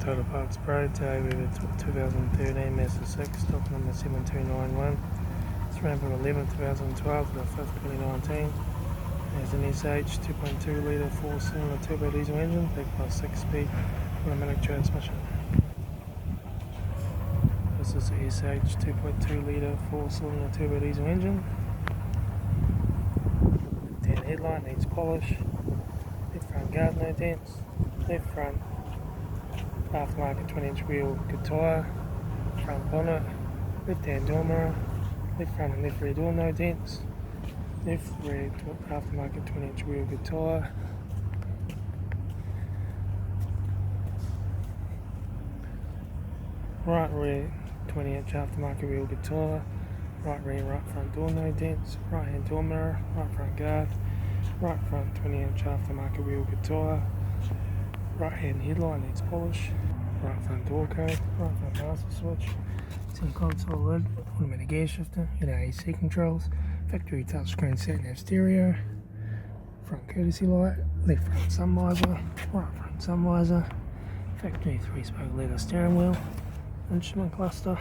Total Parts Pro. Today we have a 2013 Mazda 6, stock number 7291. It's ran from 11 2012 to the 5th 2019. There's an SH 2.2 litre 4-cylinder turbo diesel engine backed by a 6-speed automatic transmission. This is the SH 2.2 litre 4-cylinder turbo diesel engine. Tan headlight needs polish. Left front guard no dents. Left front aftermarket 20-inch wheel, good tyre. Front bonnet. Left hand door mirror. Left front and left rear door no dents. Left rear aftermarket 20-inch wheel, good tyre. Right rear 20-inch aftermarket wheel, good tyre. Right rear, right front door no dents. Right hand door mirror. Right front guard. Right front 20-inch aftermarket wheel, good tyre. Right hand headlight needs polish. Right front door code. Right front master switch. Center console lid. Automatic gear shifter. AC controls. Factory touchscreen sat-nav stereo. Front courtesy light. Left front sun visor. Right front sun visor. Factory 3-spoke leather steering wheel. Instrument cluster.